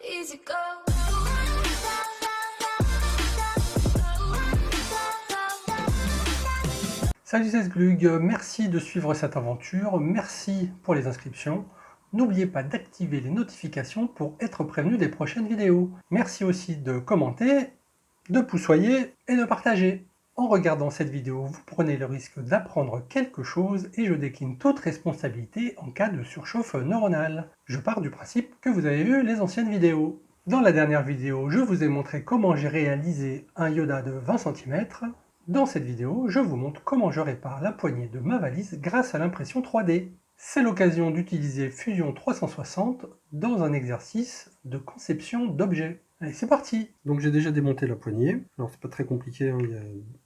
Easy go. Salut, c'est Sglug, merci de suivre cette aventure, merci pour les inscriptions. N'oubliez pas d'activer les notifications pour être prévenu des prochaines vidéos. Merci aussi de commenter, de poussoyer et de partager. En regardant cette vidéo, vous prenez le risque d'apprendre quelque chose et je décline toute responsabilité en cas de surchauffe neuronale. Je pars du principe que vous avez vu les anciennes vidéos. Dans la dernière vidéo, je vous ai montré comment j'ai réalisé un Yoda de 20 cm. Dans cette vidéo, je vous montre comment je répare la poignée de ma valise grâce à l'impression 3D. C'est l'occasion d'utiliser Fusion 360 dans un exercice de conception d'objets. Allez, c'est parti! Donc j'ai déjà démonté la poignée. Alors c'est pas très compliqué, hein. Il y a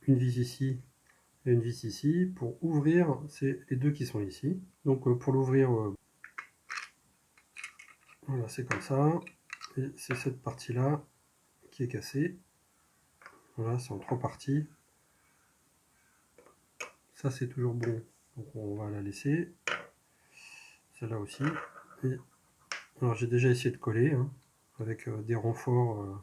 une vis ici et une vis ici. Pour ouvrir, c'est les deux qui sont ici. Donc pour l'ouvrir, voilà, c'est comme ça. Et c'est cette partie-là qui est cassée. Voilà, c'est en 3 parties. Ça c'est toujours bon, donc on va la laisser. Celle-là aussi. Et alors j'ai déjà essayé de coller hein, avec des renforts,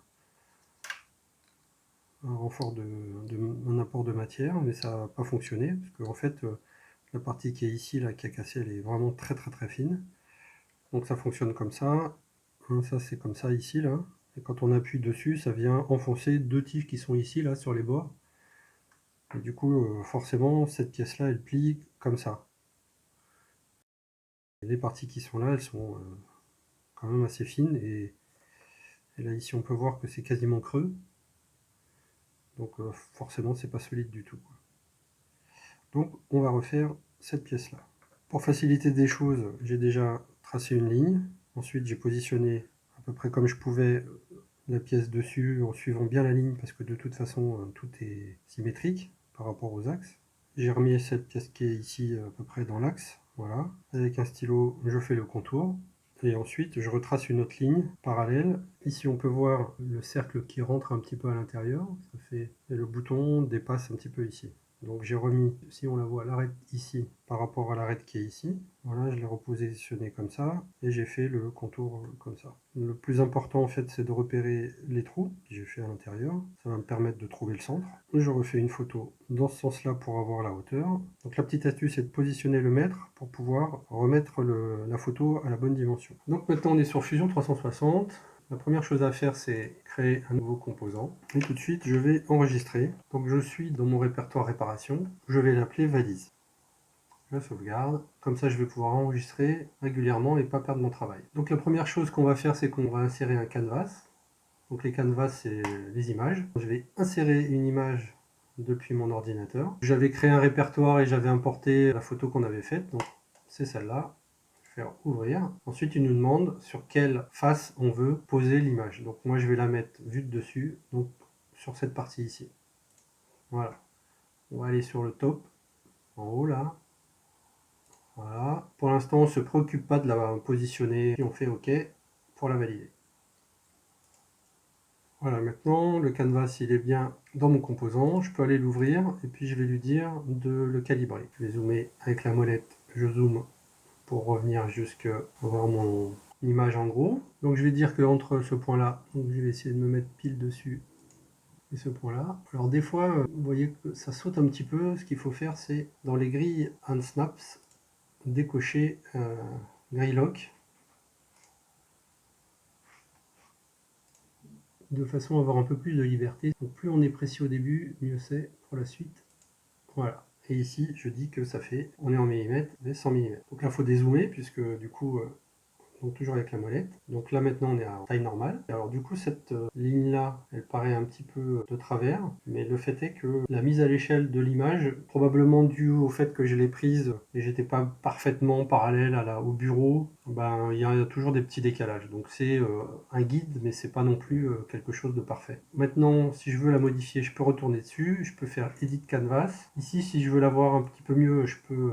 un renfort un apport de matière, mais ça n'a pas fonctionné parce que en fait la partie qui est ici là qui a cassé, elle est vraiment très fine. Donc ça fonctionne comme ça. Hein, ça c'est comme ça ici là. Et quand on appuie dessus, ça vient enfoncer deux tiges qui sont ici là sur les bords. Et du coup, forcément, cette pièce là, elle plie comme ça. Et les parties qui sont là, elles sont quand même assez fines et là ici on peut voir que c'est quasiment creux. Donc forcément c'est pas solide du tout. Donc on va refaire cette pièce là. Pour faciliter des choses, j'ai déjà tracé une ligne. Ensuite j'ai positionné à peu près comme je pouvais la pièce dessus en suivant bien la ligne parce que de toute façon tout est symétrique par rapport aux axes. J'ai remis cette pièce qui est ici à peu près dans l'axe. Voilà. Avec un stylo je fais le contour. Et ensuite je retrace une autre ligne parallèle. Ici on peut voir le cercle qui rentre un petit peu à l'intérieur, ça fait, et le bouton dépasse un petit peu ici. Donc j'ai remis, si on la voit, l'arête ici par rapport à l'arête qui est ici. Voilà, je l'ai repositionné comme ça et j'ai fait le contour comme ça. Le plus important en fait c'est de repérer les trous que j'ai fait à l'intérieur. Ça va me permettre de trouver le centre. Je refais une photo dans ce sens là pour avoir la hauteur. Donc la petite astuce c'est de positionner le mètre pour pouvoir remettre la photo à la bonne dimension. Donc maintenant on est sur Fusion 360. La première chose à faire, c'est créer un nouveau composant. Et tout de suite, je vais enregistrer. Donc je suis dans mon répertoire réparation. Je vais l'appeler valise. Je sauvegarde. Comme ça, je vais pouvoir enregistrer régulièrement et pas perdre mon travail. Donc la première chose qu'on va faire, c'est qu'on va insérer un canvas. Donc les canvas, c'est les images. Je vais insérer une image depuis mon ordinateur. J'avais créé un répertoire et j'avais importé la photo qu'on avait faite. Donc c'est celle-là. Faire ouvrir. Ensuite, il nous demande sur quelle face on veut poser l'image. Donc moi, je vais la mettre vue de dessus, donc sur cette partie ici. Voilà. On va aller sur le top, en haut là. Voilà. Pour l'instant, on ne se préoccupe pas de la positionner, puis on fait OK pour la valider. Voilà, maintenant le canvas il est bien dans mon composant, je peux aller l'ouvrir et puis je vais lui dire de le calibrer. Je vais zoomer avec la molette, je zoome pour revenir jusqu'à voir mon image en gros. Donc je vais dire que entre ce point là, donc je vais essayer de me mettre pile dessus et ce point là. Alors des fois, vous voyez que ça saute un petit peu, ce qu'il faut faire c'est dans les grilles Unsnaps, décocher grille lock de façon à avoir un peu plus de liberté. Donc plus on est précis au début, mieux c'est pour la suite. Voilà. Et ici, je dis que ça fait, on est en millimètres, mais 100 mm. Donc là, il faut dézoomer, puisque du coup, donc toujours avec la molette. Donc là maintenant on est à taille normale. Alors du coup cette ligne là, elle paraît un petit peu de travers, mais le fait est que la mise à l'échelle de l'image, probablement due au fait que je l'ai prise et j'étais pas parfaitement parallèle au bureau, ben il y a toujours des petits décalages. Donc c'est un guide, mais c'est pas non plus quelque chose de parfait. Maintenant, si je veux la modifier, je peux retourner dessus, je peux faire Edit Canvas. Ici, si je veux la voir un petit peu mieux, je peux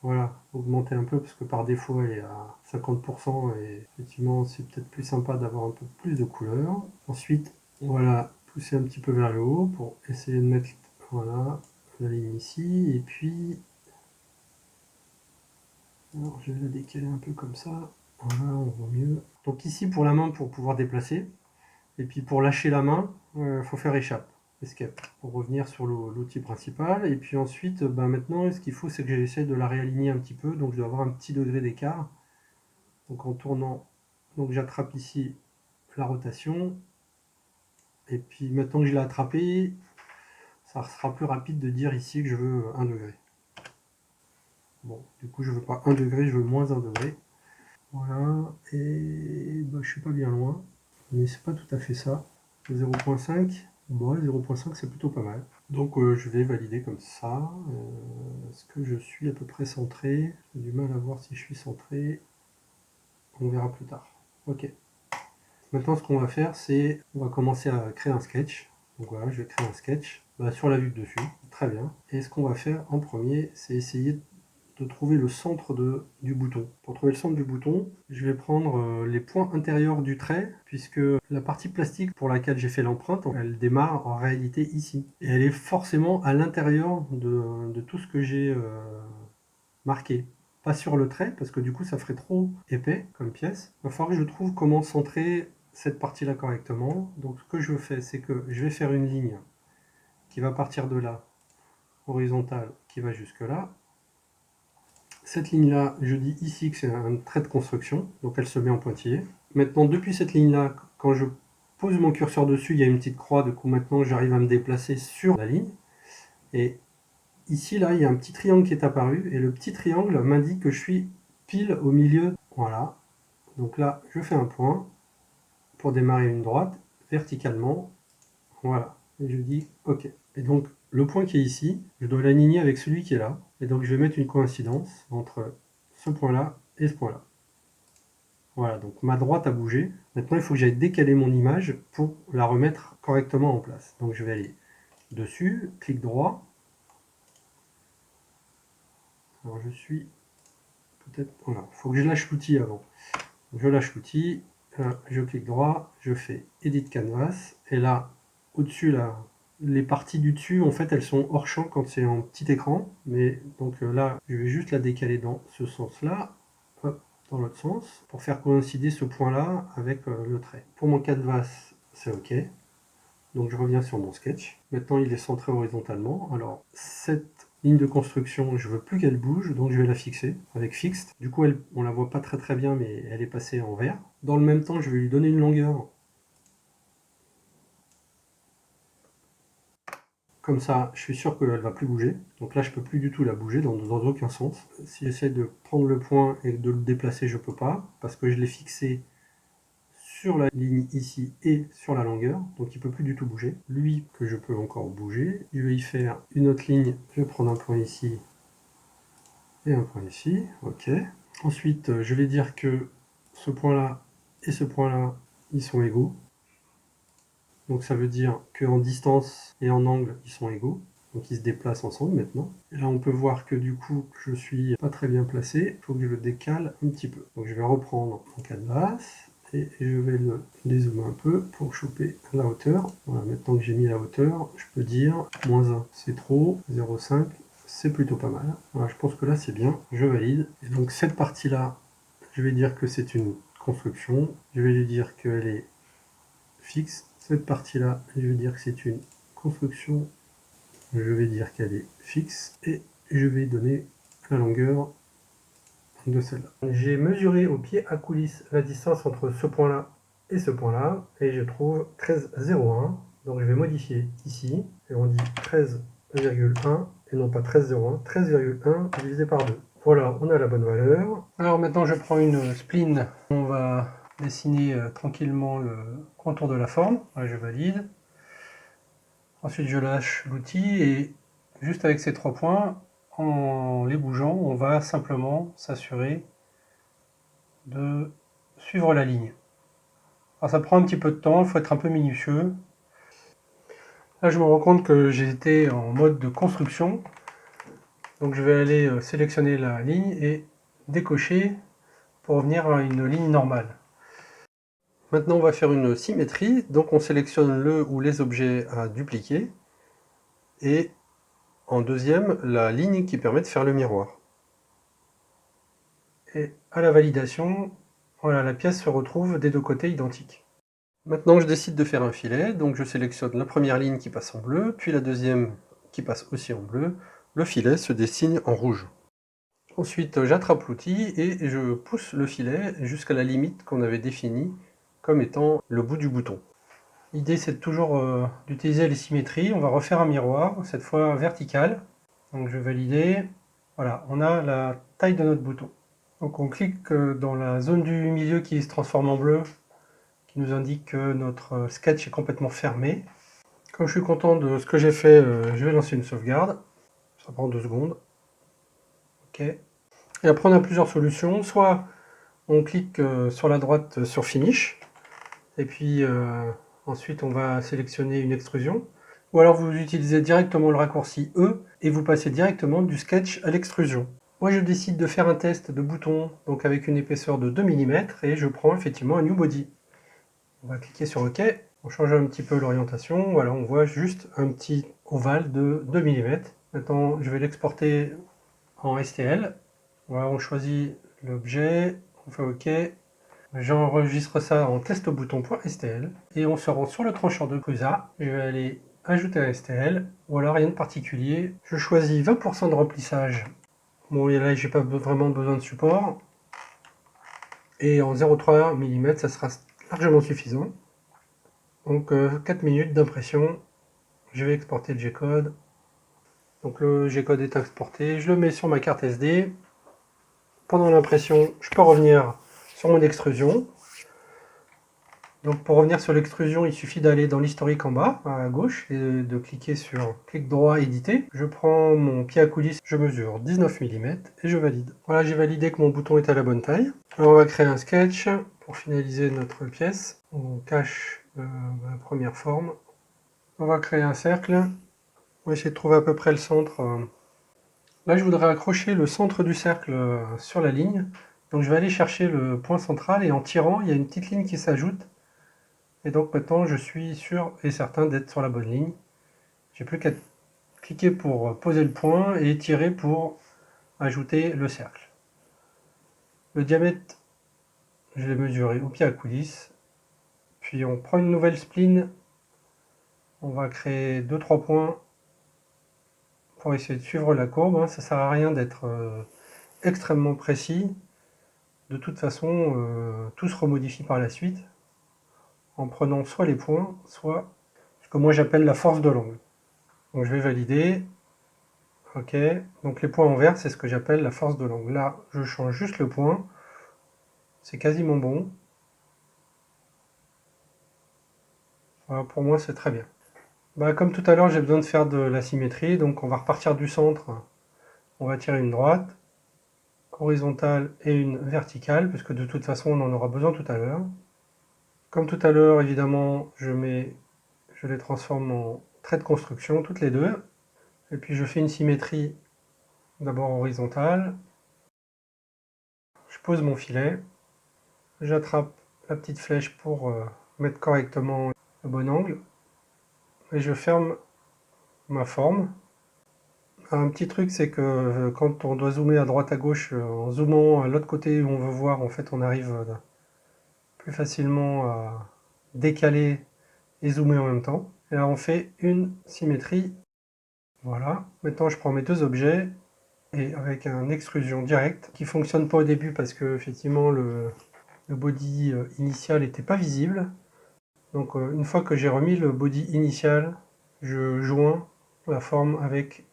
voilà, augmenter un peu parce que par défaut elle est à 50% et effectivement c'est peut-être plus sympa d'avoir un peu plus de couleurs. Ensuite, voilà, pousser un petit peu vers le haut pour essayer de mettre voilà, la ligne ici et puis alors, je vais la décaler un peu comme ça. Voilà, on voit mieux. Donc ici pour la main pour pouvoir déplacer. Et puis pour lâcher la main, il faut faire échappe, escape, pour revenir sur l'outil principal. Et puis ensuite, maintenant, ce qu'il faut, c'est que j'essaie de la réaligner un petit peu. Donc je dois avoir un petit degré d'écart. Donc en tournant, donc j'attrape ici la rotation. Et puis maintenant que je l'ai attrapé, ça sera plus rapide de dire ici que je veux 1 degré. Bon, du coup je veux pas 1 degré, je veux moins 1 degré. Voilà, et je suis pas bien loin, mais c'est pas tout à fait ça. 0.5, bon, 0.5 c'est plutôt pas mal. Donc je vais valider comme ça. Est-ce que je suis à peu près centré? J'ai du mal à voir si je suis centré. On verra plus tard. Ok. Maintenant ce qu'on va faire, c'est on va commencer à créer un sketch. Donc voilà, je vais créer un sketch sur la vue de dessus. Très bien. Et ce qu'on va faire en premier, c'est essayer de trouver le centre du bouton. Pour trouver le centre du bouton, je vais prendre les points intérieurs du trait, puisque la partie plastique pour laquelle j'ai fait l'empreinte, elle démarre en réalité ici. Et elle est forcément à l'intérieur de tout ce que j'ai marqué. Pas sur le trait, parce que du coup ça ferait trop épais comme pièce. Il va falloir que je trouve comment centrer cette partie-là correctement. Donc ce que je fais, c'est que je vais faire une ligne qui va partir de là, horizontale, qui va jusque là. Cette ligne-là, je dis ici que c'est un trait de construction, donc elle se met en pointillé. Maintenant, depuis cette ligne-là, quand je pose mon curseur dessus, il y a une petite croix, du coup maintenant j'arrive à me déplacer sur la ligne. Et ici, là, il y a un petit triangle qui est apparu, et le petit triangle m'indique que je suis pile au milieu. Voilà. Donc là, je fais un point pour démarrer une droite, verticalement. Voilà. Et je dis OK. Et donc, le point qui est ici, je dois l'aligner avec celui qui est là. Et donc, je vais mettre une coïncidence entre ce point-là et ce point-là. Voilà, donc ma droite a bougé. Maintenant, il faut que j'aille décaler mon image pour la remettre correctement en place. Donc, je vais aller dessus, clic droit. Alors, je suis peut-être... Voilà, il faut que je lâche l'outil avant. Je lâche l'outil, je clique droit, je fais Edit Canvas. Et là, au-dessus, là, les parties du dessus, en fait, elles sont hors champ quand c'est en petit écran. Mais donc là, je vais juste la décaler dans ce sens-là. Hop, dans l'autre sens, pour faire coïncider ce point-là avec le trait. Pour mon canvas, c'est OK. Donc je reviens sur mon sketch. Maintenant, il est centré horizontalement. Alors, cette ligne de construction, je veux plus qu'elle bouge, donc je vais la fixer avec Fixed. Du coup, on la voit pas très bien, mais elle est passée en vert. Dans le même temps, je vais lui donner une longueur. Comme ça, je suis sûr qu'elle va plus bouger. Donc là, je peux plus du tout la bouger dans aucun sens. Si j'essaie de prendre le point et de le déplacer, je peux pas, parce que je l'ai fixé sur la ligne ici et sur la longueur, donc il ne peut plus du tout bouger. Lui, que je peux encore bouger, je vais y faire une autre ligne, je vais prendre un point ici et un point ici, ok. Ensuite, je vais dire que ce point-là et ce point-là, ils sont égaux. Donc ça veut dire qu'en distance et en angle, ils sont égaux. Donc ils se déplacent ensemble maintenant. Et là, on peut voir que du coup, je suis pas très bien placé. Il faut que je le décale un petit peu. Donc je vais reprendre mon canvas et je vais le dézoomer un peu pour choper la hauteur. Voilà, maintenant que j'ai mis la hauteur, je peux dire -1, c'est trop, 0,5, c'est plutôt pas mal. Voilà, je pense que là c'est bien, je valide. Et donc cette partie-là, je vais dire que c'est une construction. Je vais lui dire qu'elle est fixe. Cette partie-là, je vais dire que c'est une construction. Je vais dire qu'elle est fixe et je vais donner la longueur de celle-là. J'ai mesuré au pied à coulisse la distance entre ce point-là et ce point-là et je trouve 13,01. Donc je vais modifier ici et on dit 13,1 et non pas 13,01, 13,1 divisé par 2. Voilà, on a la bonne valeur. Alors maintenant je prends une spline, on va dessiner tranquillement le contour de la forme. Là, je valide. Ensuite je lâche l'outil et juste avec ces 3 points, en les bougeant, on va simplement s'assurer de suivre la ligne. Alors ça prend un petit peu de temps, il faut être un peu minutieux. Là je me rends compte que j'ai été en mode de construction. Donc je vais aller sélectionner la ligne et décocher pour revenir à une ligne normale. Maintenant on va faire une symétrie, donc on sélectionne le ou les objets à dupliquer. Et en deuxième, la ligne qui permet de faire le miroir. Et à la validation, Voilà, la pièce se retrouve des deux côtés identiques. Maintenant je décide de faire un filet, donc je sélectionne la première ligne qui passe en bleu, puis la deuxième qui passe aussi en bleu. Le filet se dessine en rouge. Ensuite j'attrape l'outil et je pousse le filet jusqu'à la limite qu'on avait définie comme étant le bout du bouton. L'idée c'est toujours d'utiliser les symétries. On va refaire un miroir, cette fois vertical. Donc je vais valider. Voilà, on a la taille de notre bouton. Donc on clique dans la zone du milieu qui se transforme en bleu, qui nous indique que notre sketch est complètement fermé. Comme je suis content de ce que j'ai fait, je vais lancer une sauvegarde. Ça prend 2 secondes. OK. Et après on a plusieurs solutions. Soit on clique sur la droite sur Finish, et puis ensuite on va sélectionner une extrusion. Ou alors vous utilisez directement le raccourci E et vous passez directement du sketch à l'extrusion. Moi je décide de faire un test de bouton, donc avec une épaisseur de 2 mm, et je prends effectivement un New Body. On va cliquer sur OK, on change un petit peu l'orientation, voilà, on voit juste un petit ovale de 2 mm. Maintenant je vais l'exporter en STL. Voilà, on choisit l'objet, on fait OK. J'enregistre ça en test-bouton.stl et on se rend sur le tranchant de Prusa. Je vais aller ajouter un STL, ou alors rien de particulier. Je choisis 20% de remplissage. Bon, et là, j'ai pas vraiment besoin de support. Et en 0,3 mm, ça sera largement suffisant. Donc 4 minutes d'impression. Je vais exporter le G-code. Donc le G-code est exporté. Je le mets sur ma carte SD. Pendant l'impression, je peux revenir sur mon extrusion. Donc pour revenir sur l'extrusion, il suffit d'aller dans l'historique en bas, à gauche, et de cliquer sur clic droit éditer. Je prends mon pied à coulisse, je mesure 19 mm et je valide. Voilà, j'ai validé que mon bouton est à la bonne taille. Alors on va créer un sketch pour finaliser notre pièce. On cache la première forme. On va créer un cercle. On va essayer de trouver à peu près le centre. Là je voudrais accrocher le centre du cercle sur la ligne. Donc je vais aller chercher le point central et en tirant, il y a une petite ligne qui s'ajoute. Et donc maintenant je suis sûr et certain d'être sur la bonne ligne. J'ai plus qu'à cliquer pour poser le point et tirer pour ajouter le cercle. Le diamètre, je l'ai mesuré au pied à coulisse. Puis on prend une nouvelle spline. On va créer 2-3 points pour essayer de suivre la courbe. Ça ne sert à rien d'être extrêmement précis. De toute façon, tout se remodifie par la suite en prenant soit les points, soit ce que moi j'appelle la force de l'angle. Donc je vais valider. OK, donc les points en vert, c'est ce que j'appelle la force de l'angle. Là, je change juste le point. C'est quasiment bon. Voilà, pour moi, c'est très bien. Bah, comme tout à l'heure, j'ai besoin de faire de la symétrie. Donc on va repartir du centre. On va tirer une droite, horizontale et une verticale, puisque de toute façon, on en aura besoin tout à l'heure. Comme tout à l'heure, évidemment, je les transforme en traits de construction, toutes les deux. Et puis je fais une symétrie d'abord horizontale. Je pose mon filet. J'attrape la petite flèche pour mettre correctement le bon angle. Et je ferme ma forme. Un petit truc, c'est que quand on doit zoomer à droite à gauche, en zoomant à l'autre côté où on veut voir, en fait, on arrive plus facilement à décaler et zoomer en même temps. Et là, on fait une symétrie. Voilà. Maintenant, je prends mes deux objets et avec un extrusion direct qui fonctionne pas au début parce que effectivement le body initial n'était pas visible. Donc une fois que j'ai remis le body initial, je joins la forme avec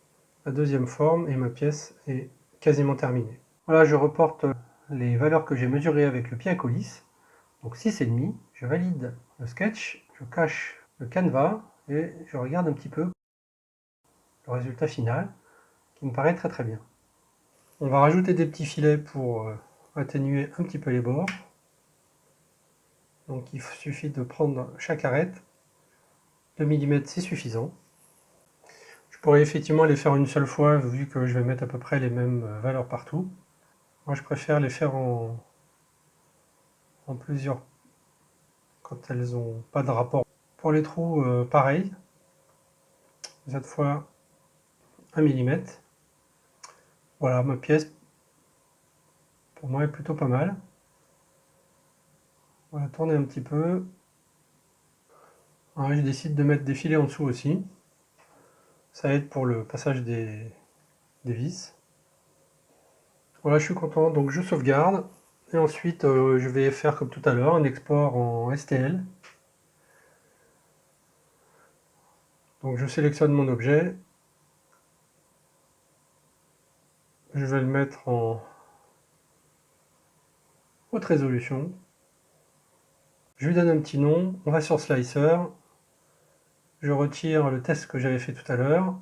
la deuxième forme et ma pièce est quasiment terminée. Voilà, je reporte les valeurs que j'ai mesurées avec le pied à coulisse. Donc 6,5, je valide le sketch, je cache le canevas et je regarde un petit peu le résultat final qui me paraît très très bien. On va rajouter des petits filets pour atténuer un petit peu les bords. Donc il suffit de prendre chaque arête. 2 mm c'est suffisant. Je pourrais effectivement les faire une seule fois vu que je vais mettre à peu près les mêmes valeurs partout. Moi je préfère les faire en plusieurs quand elles n'ont pas de rapport. Pour les trous, pareil. Cette fois 1 mm. Voilà, ma pièce pour moi est plutôt pas mal. On va tourner un petit peu. Alors, je décide de mettre des filets en dessous aussi. Ça aide pour le passage des vis. Voilà, je suis content, donc je sauvegarde. Et ensuite, je vais faire comme tout à l'heure, un export en STL. Donc je sélectionne mon objet. Je vais le mettre en haute résolution. Je lui donne un petit nom. On va sur Slicer. Je retire le test que j'avais fait tout à l'heure.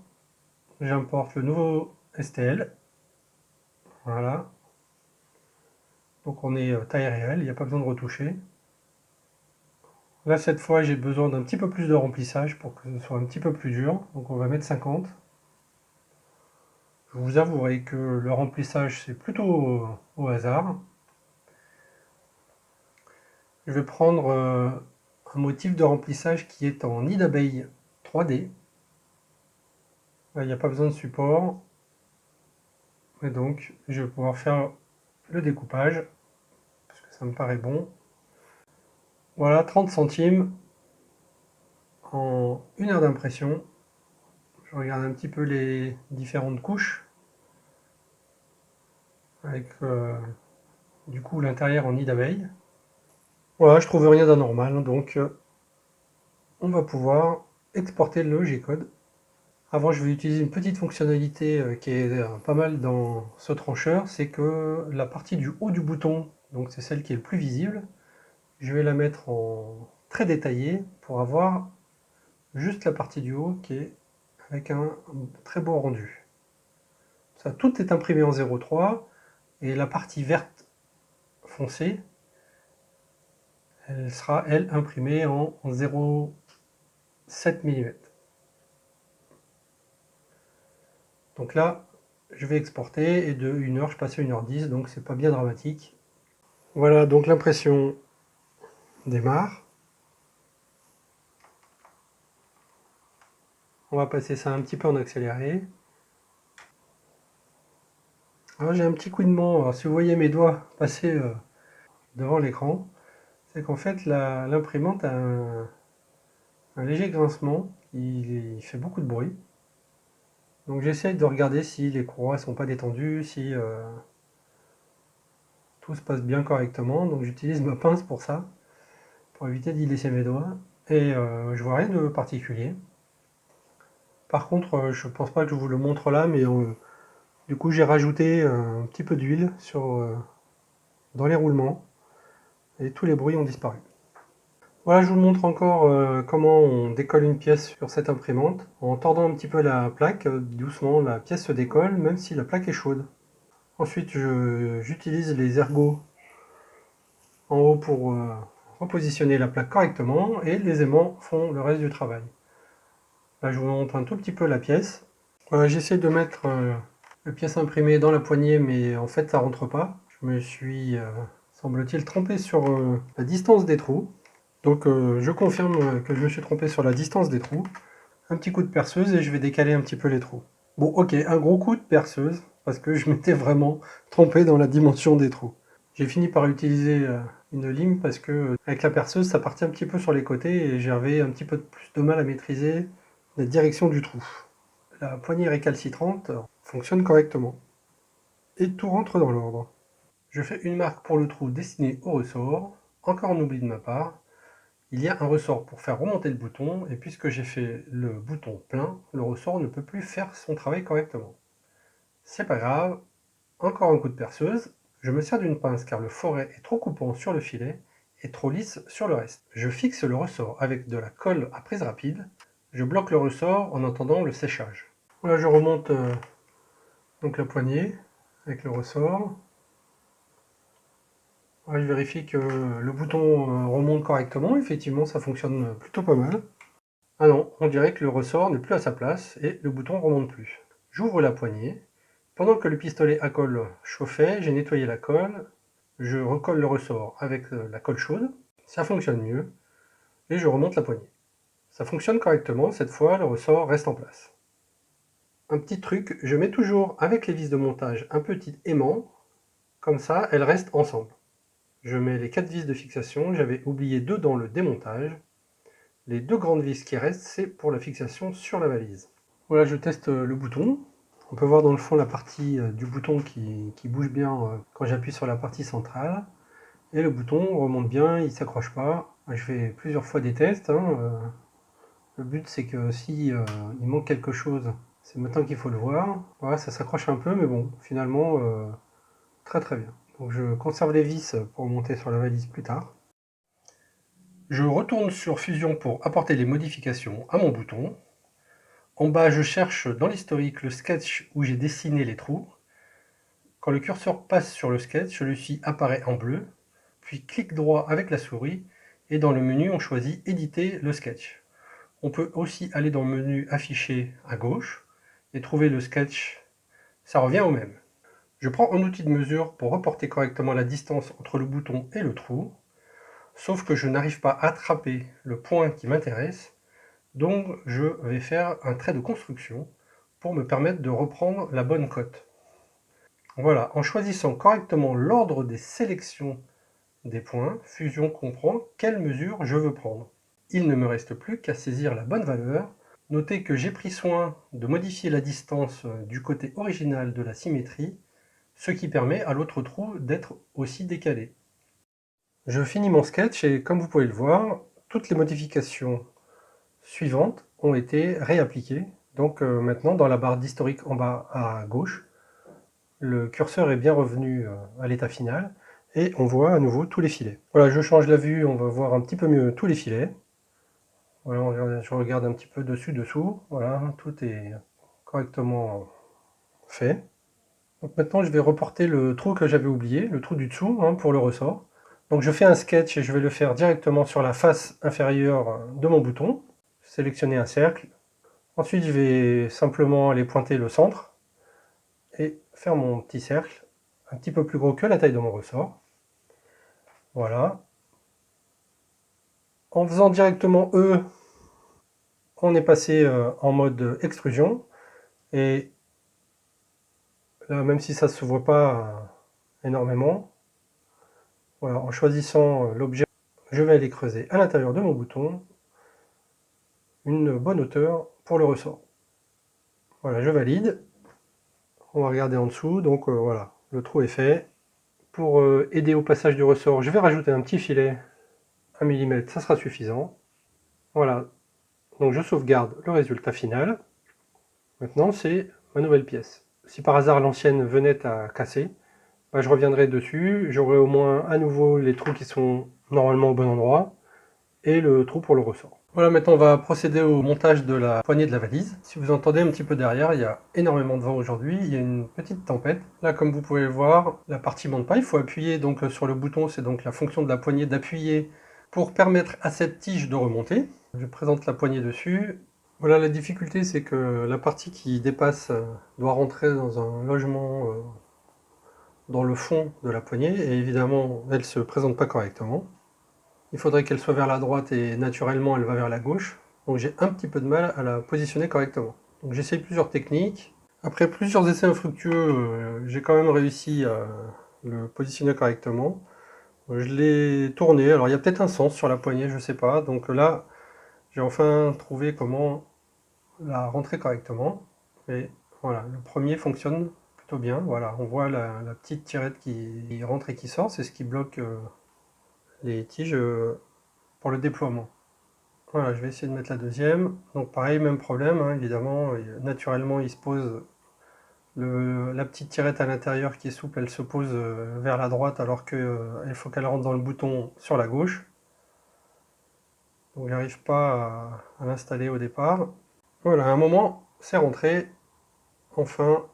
J'importe le nouveau STL. Voilà. Donc on est taille réelle, il n'y a pas besoin de retoucher. Là, cette fois, j'ai besoin d'un petit peu plus de remplissage pour que ce soit un petit peu plus dur. Donc on va mettre 50. Je vous avouerai que le remplissage, c'est plutôt au hasard. Je vais prendre un motif de remplissage qui est en nid d'abeille 3D. Là, il n'y a pas besoin de support. Et donc, je vais pouvoir faire le découpage, parce que ça me paraît bon. Voilà, 30 centimes en 1 heure d'impression. Je regarde un petit peu les différentes couches, avec du coup l'intérieur en nid d'abeille. Voilà, je trouve rien d'anormal, donc on va pouvoir exporter le G-code. Avant, je vais utiliser une petite fonctionnalité qui est pas mal dans ce trancheur, c'est que la partie du haut du bouton, donc c'est celle qui est le plus visible, je vais la mettre en très détaillé pour avoir juste la partie du haut qui est avec un très beau rendu. Ça, tout est imprimé en 0,3 et la partie verte foncée, elle sera elle imprimée en 0,7 mm. Donc là, je vais exporter et de 1 heure, je passe à 1h10, donc c'est pas bien dramatique. Voilà, donc l'impression démarre. On va passer ça un petit peu en accéléré. Alors j'ai un petit coup de main, alors, si vous voyez mes doigts passer devant l'écran, c'est qu'en fait l'imprimante a un léger grincement, il fait beaucoup de bruit. Donc j'essaie de regarder si les courroies sont pas détendues, si tout se passe bien correctement. Donc j'utilise ma pince pour ça, pour éviter d'y laisser mes doigts. Et je vois rien de particulier. Par contre, je pense pas que je vous le montre là, mais du coup j'ai rajouté un petit peu d'huile dans les roulements et tous les bruits ont disparu. Voilà, je vous montre encore comment on décolle une pièce sur cette imprimante. En tordant un petit peu la plaque, doucement la pièce se décolle même si la plaque est chaude. Ensuite, j'utilise les ergots en haut pour repositionner la plaque correctement et les aimants font le reste du travail. Là, je vous montre un tout petit peu la pièce. Voilà, j'essaie de mettre la pièce imprimée dans la poignée, mais en fait, ça rentre pas. Je me suis, semble-t-il, trompé sur la distance des trous. Donc, je confirme que je me suis trompé sur la distance des trous. Un petit coup de perceuse et je vais décaler un petit peu les trous. Bon, ok, un gros coup de perceuse, parce que je m'étais vraiment trompé dans la dimension des trous. J'ai fini par utiliser une lime parce que avec la perceuse, ça partait un petit peu sur les côtés et j'avais un petit peu plus de mal à maîtriser la direction du trou. La poignée récalcitrante fonctionne correctement. Et tout rentre dans l'ordre. Je fais une marque pour le trou destiné au ressort. Encore un oubli de ma part. Il y a un ressort pour faire remonter le bouton, et puisque j'ai fait le bouton plein, le ressort ne peut plus faire son travail correctement. C'est pas grave, encore un coup de perceuse, je me sers d'une pince car le foret est trop coupant sur le filet et trop lisse sur le reste. Je fixe le ressort avec de la colle à prise rapide, je bloque le ressort en attendant le séchage. Voilà, je remonte donc la poignée avec le ressort. Voilà, je vérifie que le bouton remonte correctement, effectivement ça fonctionne plutôt pas mal. Ah non, on dirait que le ressort n'est plus à sa place et le bouton ne remonte plus. J'ouvre la poignée. Pendant que le pistolet à colle chauffait, j'ai nettoyé la colle. Je recolle le ressort avec la colle chaude. Ça fonctionne mieux. Et je remonte la poignée. Ça fonctionne correctement. Cette fois, le ressort reste en place. Un petit truc, je mets toujours avec les vis de montage un petit aimant. Comme ça, elles restent ensemble. je mets les 4 vis de fixation. J'avais oublié 2 dans le démontage. Les 2 grandes vis qui restent, c'est pour la fixation sur la valise. Voilà, je teste le bouton. On peut voir dans le fond la partie du bouton qui bouge bien quand j'appuie sur la partie centrale. Et le bouton remonte bien, il ne s'accroche pas. Je fais plusieurs fois des tests. Le but c'est que si il manque quelque chose, c'est maintenant qu'il faut le voir. Voilà, ça s'accroche un peu, mais bon, finalement, très très bien. Donc je conserve les vis pour monter sur la valise plus tard. Je retourne sur Fusion pour apporter les modifications à mon bouton. En bas, je cherche dans l'historique le sketch où j'ai dessiné les trous. Quand le curseur passe sur le sketch, celui-ci apparaît en bleu, puis clic droit avec la souris, et dans le menu, on choisit Éditer le sketch. On peut aussi aller dans le menu Afficher à gauche, et trouver le sketch, ça revient au même. Je prends un outil de mesure pour reporter correctement la distance entre le bouton et le trou, sauf que je n'arrive pas à attraper le point qui m'intéresse, donc je vais faire un trait de construction pour me permettre de reprendre la bonne cote. Voilà, en choisissant correctement l'ordre des sélections des points, Fusion comprend quelle mesure je veux prendre. Il ne me reste plus qu'à saisir la bonne valeur. Notez que j'ai pris soin de modifier la distance du côté original de la symétrie, ce qui permet à l'autre trou d'être aussi décalé. Je finis mon sketch et comme vous pouvez le voir, toutes les modifications suivantes ont été réappliquées. Donc maintenant, dans la barre d'historique en bas à gauche, le curseur est bien revenu à l'état final et on voit à nouveau tous les filets. Voilà, je change la vue, on va voir un petit peu mieux tous les filets. Voilà, je regarde un petit peu dessus-dessous. Voilà, tout est correctement fait. Donc maintenant, je vais reporter le trou que j'avais oublié, le trou du dessous, pour le ressort. Donc je fais un sketch et je vais le faire directement sur la face inférieure de mon bouton. Sélectionner un cercle. Ensuite, je vais simplement aller pointer le centre et faire mon petit cercle, un petit peu plus gros que la taille de mon ressort. Voilà. En faisant directement E, on est passé en mode extrusion. Et là, même si ça ne s'ouvre pas énormément, voilà, en choisissant l'objet, je vais aller creuser à l'intérieur de mon bouton une bonne hauteur pour le ressort. Voilà, je valide. On va regarder en dessous, donc voilà, le trou est fait. Pour aider au passage du ressort, je vais rajouter un petit filet, 1 mm, ça sera suffisant. Voilà, donc je sauvegarde le résultat final. Maintenant, c'est ma nouvelle pièce. Si par hasard l'ancienne venait à casser, je reviendrai dessus, j'aurai au moins à nouveau les trous qui sont normalement au bon endroit, et le trou pour le ressort. Voilà, maintenant on va procéder au montage de la poignée de la valise. Si vous entendez un petit peu derrière, il y a énormément de vent aujourd'hui, il y a une petite tempête. Là, comme vous pouvez le voir, la partie monte pas, il faut appuyer donc sur le bouton, c'est donc la fonction de la poignée d'appuyer pour permettre à cette tige de remonter. Je présente la poignée dessus. Voilà, la difficulté, c'est que la partie qui dépasse doit rentrer dans un logement dans le fond de la poignée, et évidemment, elle ne se présente pas correctement. Il faudrait qu'elle soit vers la droite et naturellement elle va vers la gauche. Donc j'ai un petit peu de mal à la positionner correctement. Donc j'essaye plusieurs techniques. Après plusieurs essais infructueux, j'ai quand même réussi à le positionner correctement. Je l'ai tourné, alors il y a peut-être un sens sur la poignée, je sais pas. Donc là, j'ai enfin trouvé comment la rentrer correctement. Et voilà, le premier fonctionne plutôt bien. Voilà, on voit la petite tirette qui rentre et qui sort, c'est ce qui bloque les tiges pour le déploiement. Voilà, je vais essayer de mettre la deuxième. Donc pareil, même problème, évidemment, naturellement il se pose, la petite tirette à l'intérieur qui est souple, elle se pose vers la droite alors qu'il faut qu'elle rentre dans le bouton sur la gauche. Donc j'arrive pas à l'installer au départ. Voilà, à un moment, c'est rentré, enfin,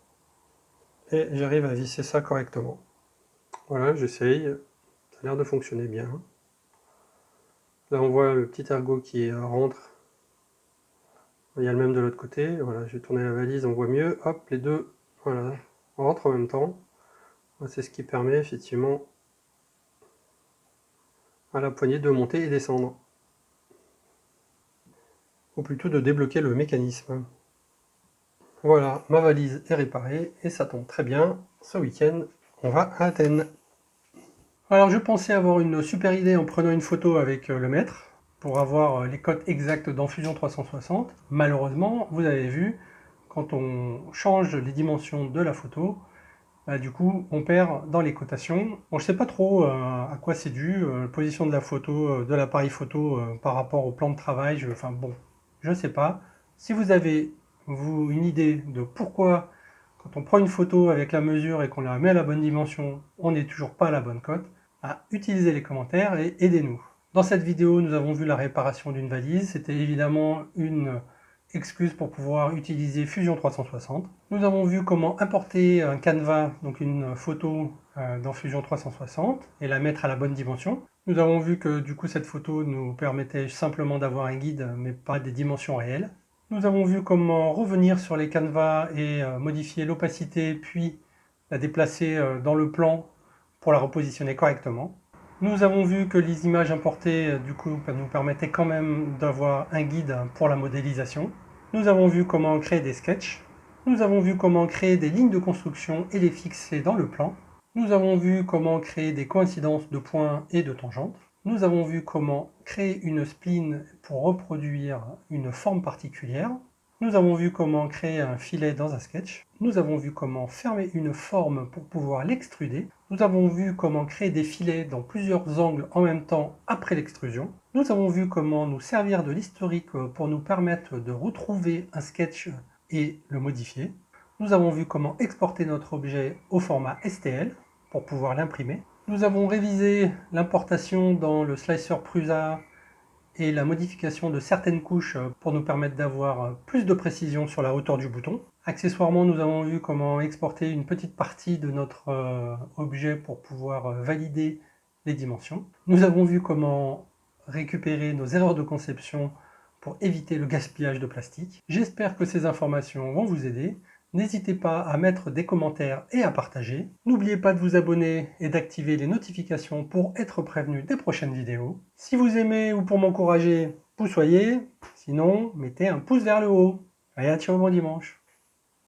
et j'arrive à visser ça correctement. Voilà, j'essaye, ça a l'air de fonctionner bien. Là on voit le petit ergot qui rentre. Il y a le même de l'autre côté. Voilà, je vais tourner la valise, on voit mieux. Hop, les deux, voilà, rentrent en même temps. C'est ce qui permet effectivement à la poignée de monter et descendre. Ou plutôt de débloquer le mécanisme. Voilà, ma valise est réparée et ça tombe très bien. Ce week-end, on va à Athènes. Alors je pensais avoir une super idée en prenant une photo avec le maître pour avoir les cotes exactes dans Fusion 360. Malheureusement, vous avez vu, quand on change les dimensions de la photo, du coup on perd dans les cotations. Bon, je sais pas trop à quoi c'est dû, la position de la photo, de l'appareil photo par rapport au plan de travail, enfin bon, je sais pas. Si vous avez une idée de pourquoi quand on prend une photo avec la mesure et qu'on la met à la bonne dimension, on n'est toujours pas à la bonne cote, utilisez les commentaires et aidez-nous. Dans cette vidéo, nous avons vu la réparation d'une valise. C'était évidemment une excuse pour pouvoir utiliser Fusion 360. Nous avons vu comment importer un canevas, donc une photo dans Fusion 360 et la mettre à la bonne dimension. Nous avons vu que du coup cette photo nous permettait simplement d'avoir un guide mais pas des dimensions réelles. Nous avons vu comment revenir sur les canevas et modifier l'opacité puis la déplacer dans le plan pour la repositionner correctement. Nous avons vu que les images importées du coup nous permettaient quand même d'avoir un guide pour la modélisation. Nous avons vu comment créer des sketchs. Nous avons vu comment créer des lignes de construction et les fixer dans le plan. Nous avons vu comment créer des coïncidences de points et de tangentes. Nous avons vu comment créer une spline pour reproduire une forme particulière. Nous avons vu comment créer un filet dans un sketch. Nous avons vu comment fermer une forme pour pouvoir l'extruder. Nous avons vu comment créer des filets dans plusieurs angles en même temps après l'extrusion. Nous avons vu comment nous servir de l'historique pour nous permettre de retrouver un sketch et le modifier. Nous avons vu comment exporter notre objet au format STL pour pouvoir l'imprimer. Nous avons révisé l'importation dans le slicer Prusa et la modification de certaines couches pour nous permettre d'avoir plus de précision sur la hauteur du bouton. Accessoirement, nous avons vu comment exporter une petite partie de notre objet pour pouvoir valider les dimensions. Nous avons vu comment récupérer nos erreurs de conception pour éviter le gaspillage de plastique. J'espère que ces informations vont vous aider. N'hésitez pas à mettre des commentaires et à partager. N'oubliez pas de vous abonner et d'activer les notifications pour être prévenu des prochaines vidéos. Si vous aimez ou pour m'encourager, vous soyez. Sinon, mettez un pouce vers le haut. Allez, ciao, bon dimanche.